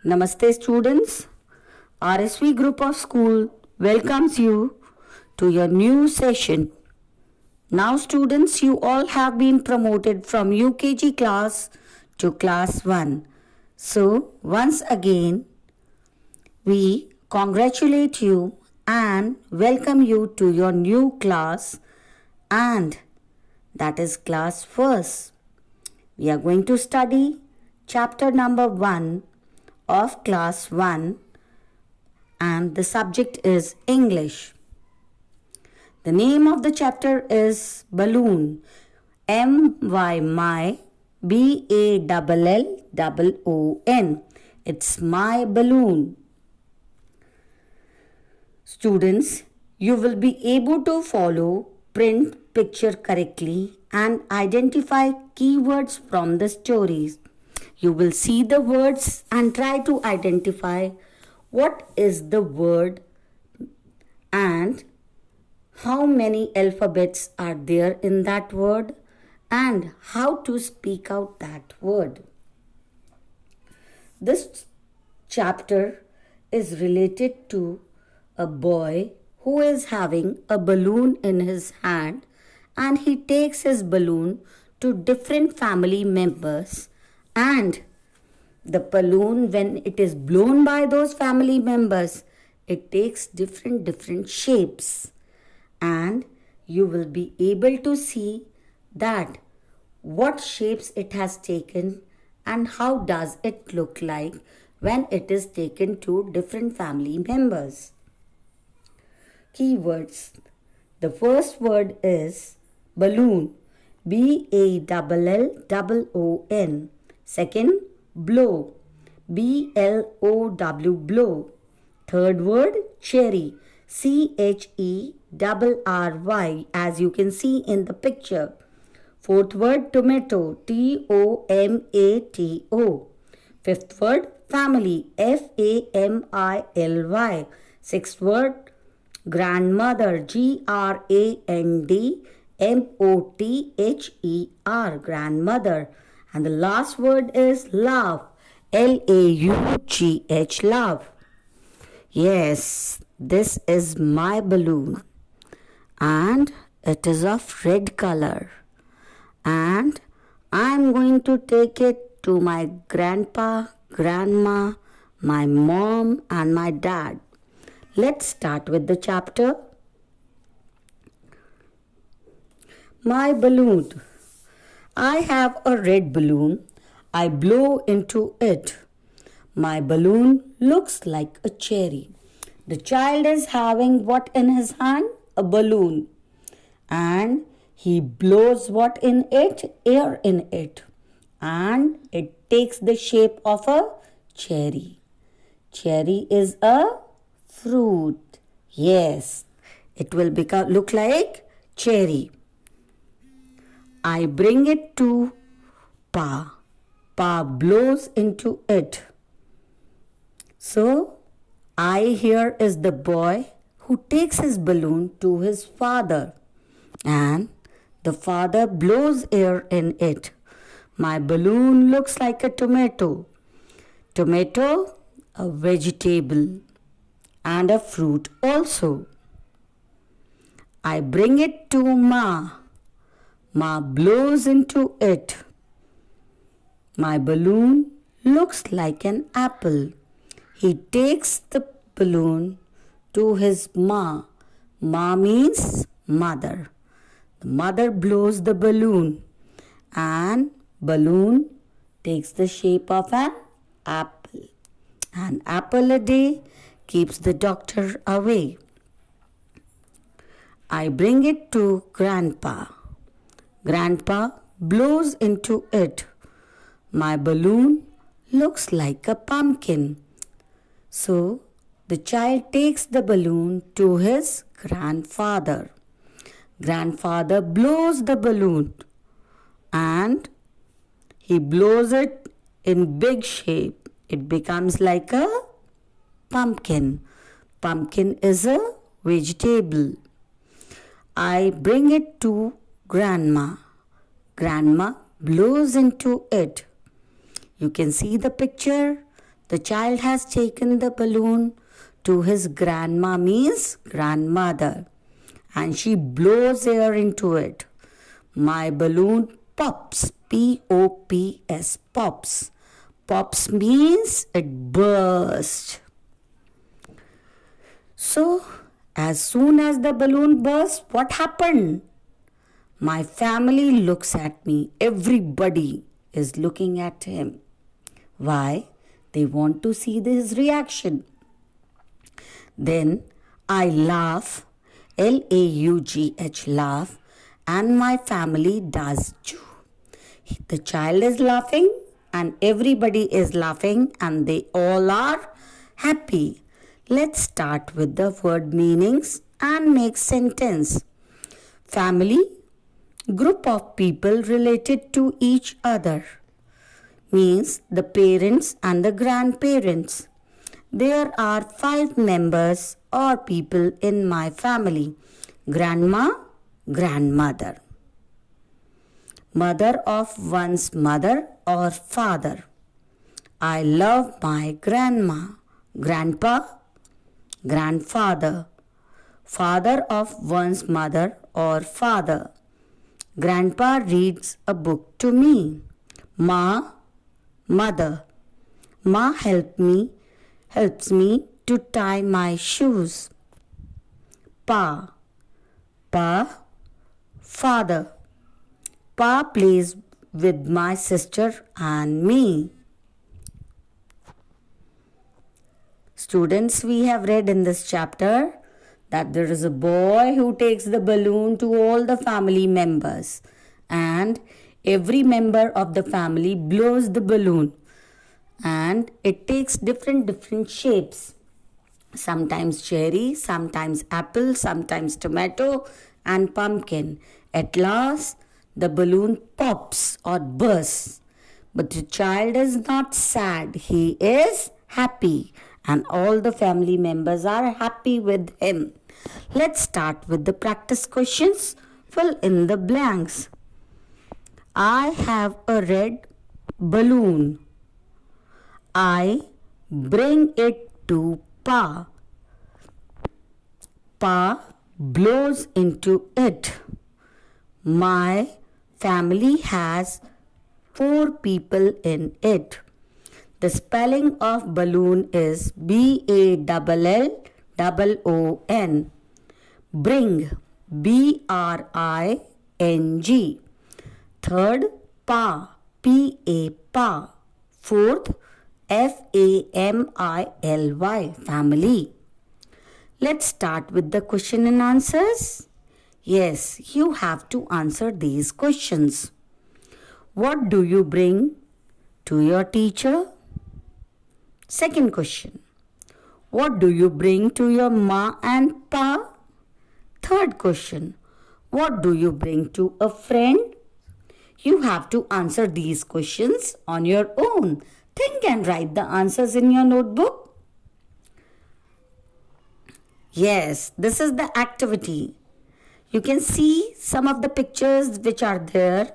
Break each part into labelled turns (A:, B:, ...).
A: Namaste students. RSV group of school welcomes you to your new session. Now students, you all have been promoted from UKG class to class 1. So once again, we congratulate you and welcome you to your new class, and that is class 1st. We are going to study chapter number 1 of class 1 and the subject is English. The name of the chapter is Balloon. My Ballon. It's my balloon. Students, you will be able to follow, print picture correctly and identify keywords from the stories. You will see the words and try to identify what is the word and how many alphabets are there in that word and how to speak out that word. This chapter is related to a boy who is having a balloon in his hand, and he takes his balloon to different family members, and the balloon, when it is blown by those family members, it takes different shapes, and you will be able to see that what shapes it has taken and how does it look like when it is taken to different family members. Keywords. The first word is balloon. Ballon. Second, blow. Blow, blow. Third word, cherry. Cherry, as you can see in the picture. Fourth word, tomato. Tomato. Fifth word, family. Family. Sixth word, grandmother. Grandmother. Grandmother. And the last word is laugh. Laugh. Laugh. Yes, this is my balloon and it is of red color, and I'm going to take it to my grandpa, grandma, my mom and my dad. Let's start with the chapter. My balloon. I have a red balloon. I blow into it. My balloon looks like a cherry. The child is having what in his hand? A balloon. And he blows what in it? Air in it. And it takes the shape of a cherry. Cherry is a fruit. Yes, it will look like cherry. I bring it to Pa. Pa blows into it. So, I here is the boy who takes his balloon to his father, and the father blows air in it. My balloon looks like a tomato. Tomato, a vegetable and a fruit also. I bring it to Ma. Ma blows into it. My balloon looks like an apple. He takes the balloon to his ma. Ma means mother. The mother blows the balloon and balloon takes the shape of an apple. An apple a day keeps the doctor away. I bring it to Grandpa. Grandpa blows into it. My balloon looks like a pumpkin. So, the child takes the balloon to his grandfather. Grandfather blows the balloon and he blows it in big shape. It becomes like a pumpkin. Pumpkin is a vegetable. I bring it to Grandma. Grandma blows into it. You can see the picture. The child has taken the balloon to his grandma, means grandmother, and she blows air into it. My balloon pops, P-O-P-S, pops. Pops means it bursts. So, as soon as the balloon burst, what happened? My family looks at me. Everybody is looking at him. Why? They want to see his reaction. Then I laugh, L-A-U-G-H, laugh, and my family does too. The child is laughing and everybody is laughing and they all are happy. Let's start with the word meanings and make sentence. Family, group of people related to each other, means the parents and the grandparents. There are 5 members or people in my family. Grandma, grandmother. Mother of one's mother or father. I love my grandma. Grandpa, grandfather. Father of one's mother or father. Grandpa reads a book to me. Ma, mother. Ma helps me to tie my shoes. Pa, father. Pa plays with my sister and me. Students, we have read in this chapter that there is a boy who takes the balloon to all the family members, and every member of the family blows the balloon, and it takes different shapes. Sometimes cherry, sometimes apple, sometimes tomato and pumpkin. At last, the balloon pops or bursts. But the child is not sad. He is happy. And all the family members are happy with him. Let's start with the practice questions. Fill in the blanks. I have a red balloon. I bring it to Pa. Pa blows into it. My family has 4 people in it. The spelling of balloon is B-A-L-L-O-O-N. Bring, B-R-I-N-G. Third, Pa, P-A, Pa. Fourth, F-A-M-I-L-Y, family. Let's start with the question and answers. Yes, you have to answer these questions. What do you bring to your teacher? Second question. What do you bring to your ma and pa? Third question. What do you bring to a friend? You have to answer these questions on your own. Think and write the answers in your notebook. Yes, this is the activity. You can see some of the pictures which are there.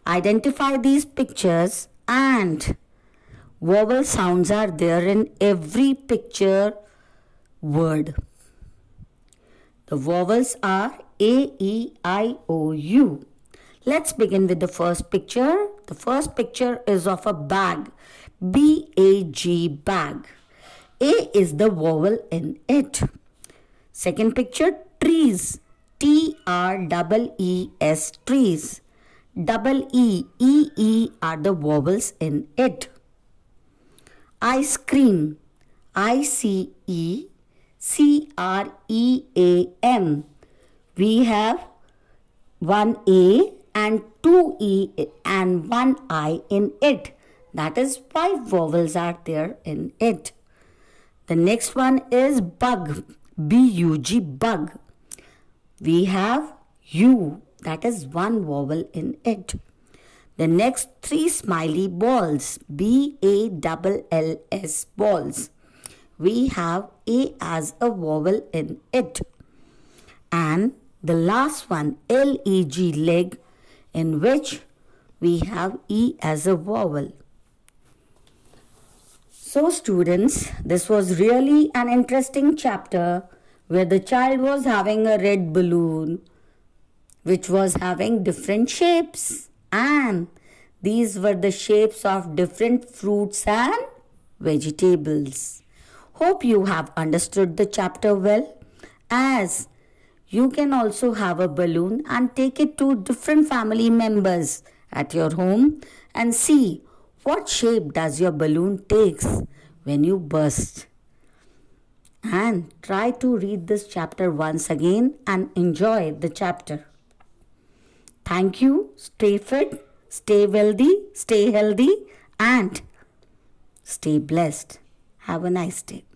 A: Identify these pictures, and vowel sounds are there in every picture word. The vowels are A, E, I, O, U. Let's begin with the first picture. The first picture is of a bag. B-A-G, bag. A is the vowel in it. Second picture, trees. T-R-E-E-S, trees. Double E, E-E are the vowels in it. Ice cream. I-C-E-C-R-E-A-M. We have one A and two E and one I in it. That is 5 vowels are there in it. The next one is bug. B-U-G, bug. We have U. That is 1 vowel in it. The next 3 smiley balls. B-A-L-L-S, balls. We have A as a vowel in it. And the last one, L-E-G, leg, in which we have E as a vowel. So, students, this was really an interesting chapter where the child was having a red balloon which was having different shapes, and these were the shapes of different fruits and vegetables. Hope you have understood the chapter well, as you can also have a balloon and take it to different family members at your home and see what shape does your balloon takes when you burst. And try to read this chapter once again and enjoy the chapter. Thank you. Stay fit, stay wealthy, stay healthy, and stay blessed. Have a nice day.